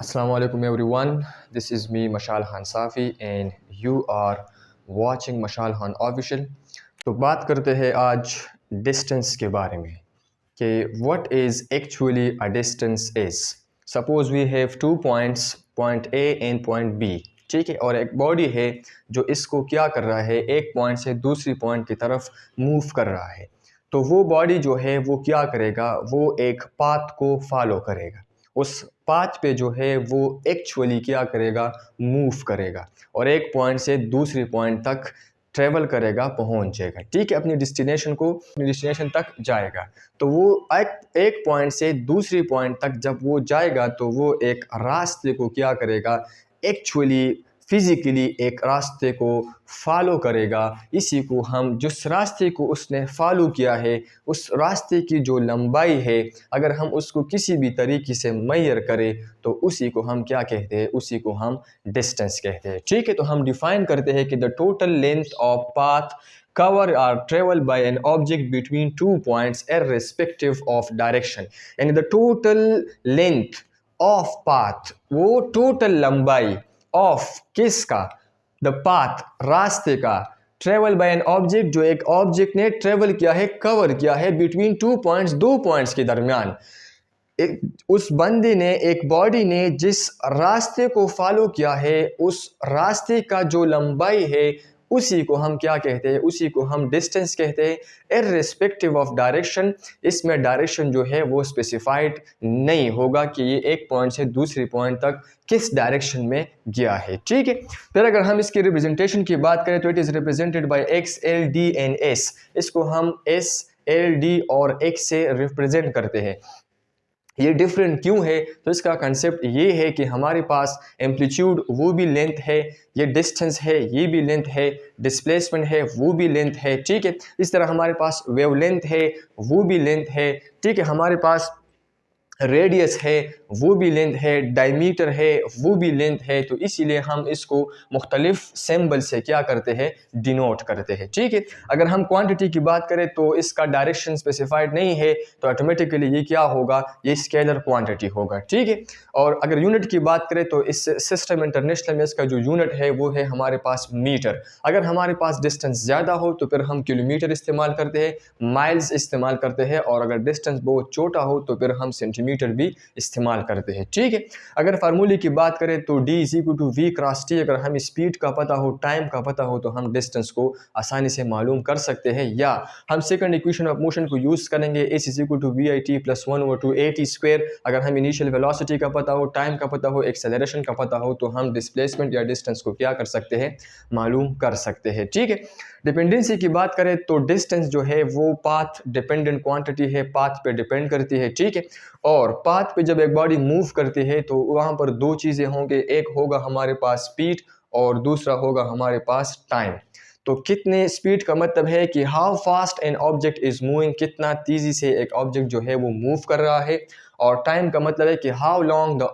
Assalamualaikum everyone, this is me Mashal Khan Safi and you are watching Mashal Khan Official। तो बात करते हैं आज डिस्टेंस के बारे में कि what is actually a distance is। Suppose we have 2 points, point A and point B, ठीक है, और एक बॉडी है जो इसको क्या कर रहा है, एक पॉइंट से दूसरी पॉइंट की तरफ मूव कर रहा है। तो वो बॉडी जो है वो क्या करेगा, वो एक पाथ को फॉलो करेगा, उस पाथ पे जो है वो एक्चुअली क्या करेगा, मूव करेगा और एक पॉइंट से दूसरी पॉइंट तक ट्रेवल करेगा, पहुंच जाएगा, ठीक है, अपनी डेस्टिनेशन तक जाएगा। तो वो एक पॉइंट से दूसरी पॉइंट तक जब वो जाएगा तो वो एक रास्ते को क्या करेगा, एक्चुअली फिज़िकली एक रास्ते को फॉलो करेगा। इसी को हम, जिस रास्ते को उसने फॉलो किया है, उस रास्ते की जो लंबाई है, अगर हम उसको किसी भी तरीके से मेजर करें तो उसी को हम क्या कहते हैं, उसी को हम डिस्टेंस कहते हैं, ठीक है। तो हम डिफाइन करते हैं कि the total length of path cover or travel by an object between 2 points irrespective of direction। यानी the total length of path, वो टोटल लंबाई ऑफ किसका, द पाथ रास्ते का, ट्रेवल बाय एन ऑब्जेक्ट जो एक ऑब्जेक्ट ने ट्रेवल किया है, कवर किया है, बिटवीन 2 पॉइंट्स, 2 पॉइंट्स के दरमियान। उस बंदे ने, एक बॉडी ने जिस रास्ते को फॉलो किया है, उस रास्ते का जो लंबाई है उसी को हम क्या कहते हैं, उसी को हम डिस्टेंस कहते हैं, इर्रिस्पेक्टिव ऑफ डायरेक्शन। इसमें डायरेक्शन जो है वो स्पेसिफाइड नहीं होगा कि ये एक पॉइंट से दूसरी पॉइंट तक किस डायरेक्शन में गया है, ठीक है। फिर अगर हम इसकी रिप्रेजेंटेशन की बात करें तो it is represented by x, L, D and S. इसको हम एस, एल, डी और एक्स से रिप्रेजेंट करते हैं। ये डिफरेंट क्यों है, तो इसका कंसेप्ट ये है कि हमारे पास एम्पलीट्यूड वो भी लेंथ है, ये डिस्टेंस है ये भी लेंथ है, डिस्प्लेसमेंट है वो भी लेंथ है, ठीक है। इस तरह हमारे पास वेवलेंथ है वो भी लेंथ है, ठीक है, हमारे पास रेडियस है वो भी लेंथ है, डायमीटर है वो भी लेंथ है। तो इसीलिए हम इसको मुख्तलिफ सिंबल से क्या करते हैं, डिनोट करते हैं, ठीक है। अगर हम क्वांटिटी की बात करें तो इसका डायरेक्शन स्पेसिफाइड नहीं है, तो ऑटोमेटिकली ये क्या होगा, ये स्केलर क्वांटिटी होगा, ठीक है। और अगर यूनिट की बात करें तो इस सिस्टम इंटरनेशनल में इसका जो यूनिट है वो है हमारे पास मीटर। अगर हमारे पास डिस्टेंस ज़्यादा हो तो फिर हम किलोमीटर इस्तेमाल करते हैं, माइल्स इस्तेमाल करते हैं, और अगर डिस्टेंस बहुत छोटा हो तो फिर हम सेंटीमीटर भी इस्तेमाल करते हैं, ठीक है। अगर फार्मूले की बात करें तो D is equal to V cross T। अगर हमें स्पीड का पता हो, टाइम का पता हो, तो हम डिस्टेंस को आसानी से मालूम कर सकते हैं। या हम सेकंड इक्वेशन ऑफ मोशन को यूज़ करेंगे, S is equal to VIT plus 1/2AT square. अगर हमें इनिशियल वेलोसिटी का पता हो, टाइम का पता हो, एक्सेलरेशन का पता हो, तो हम डिस्प्लेसमेंट या डिस्टेंस को क्या कर सकते हैं, मालूम कर सकते हैं, ठीक है। डिपेंडेंसी की बात करें तो डिस्टेंस जो है वो पाथ डिपेंडेंट क्वांटिटी है, पाथ पे डिपेंड करती है, ठीक है। और पाथ पे जब एक बॉडी मूव करती है तो वहाँ पर दो चीज़ें होंगे, एक होगा हमारे पास स्पीड और दूसरा होगा हमारे पास टाइम। तो कितने स्पीड का मतलब है कि how fast an object is moving, कितना तेज़ी से एक ऑब्जेक्ट जो है वो मूव कर रहा है। और टाइम का मतलब है कि how long the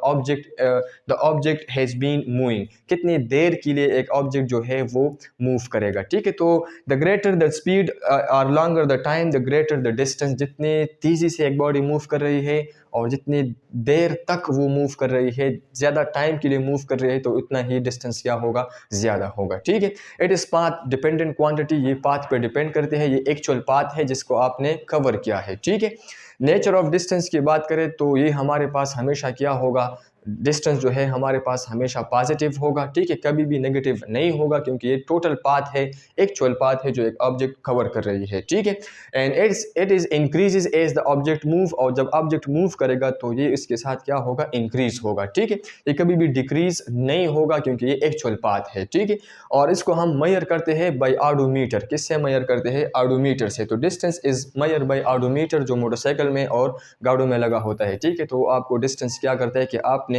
object has been moving, कितनी देर के लिए एक ऑब्जेक्ट जो है वो मूव करेगा, ठीक है। तो द ग्रेटर द स्पीड और longer the time, the greater the distance. जितनी तेज़ी से एक बॉडी मूव कर रही है और जितनी देर तक वो मूव कर रही है, ज़्यादा टाइम के लिए मूव कर रही है, तो उतना ही डिस्टेंस क्या होगा, ज़्यादा होगा, ठीक है। It is path dependent quantity, ये पाथ पे डिपेंड करते हैं, ये एक्चुअल पाथ है जिसको आपने कवर किया है, ठीक है। नेचर ऑफ डिस्टेंस की बात करें तो ये हमारे पास हमेशा क्या होगा, डिस्टेंस जो है हमारे पास हमेशा पॉजिटिव होगा, ठीक है, कभी भी नेगेटिव नहीं होगा, क्योंकि ये टोटल पाथ है, एक्चुअल पाथ है जो एक ऑब्जेक्ट कवर कर रही है, ठीक है। And it is increases as the object move, और जब ऑब्जेक्ट मूव करेगा तो ये इसके साथ क्या होगा, इंक्रीज होगा, ठीक है। ये कभी भी डिक्रीज नहीं होगा क्योंकि ये एक्चुअल पाथ है, ठीक है। और इसको हम मेजर करते हैं बाई ऑडोमीटर। किससे मेजर करते हैं, ऑडोमीटर से। तो distance is measure by odometer, जो मोटरसाइकिल में और गाड़ियों में लगा होता है, ठीक है। तो आपको डिस्टेंस क्या करता है कि आपने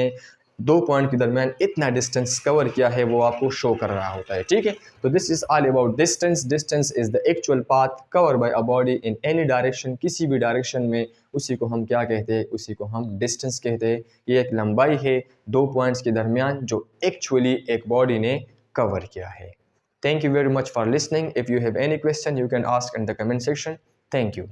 2 पॉइंट के दरमियान इतना डिस्टेंस कवर किया है, वो आपको शो कर रहा होता है, ठीक है। तो this is all about distance. Distance is the actual path cover by a body in any direction, किसी भी डायरेक्शन में, उसी को हम क्या कहते हैं, उसी को हम डिस्टेंस कहते हैं। ये एक लंबाई है 2 पॉइंट्स के दरमियान जो एक्चुअली एक बॉडी ने कवर किया है। Thank you very much for listening. If you have any question you can ask in the comment section. Thank you.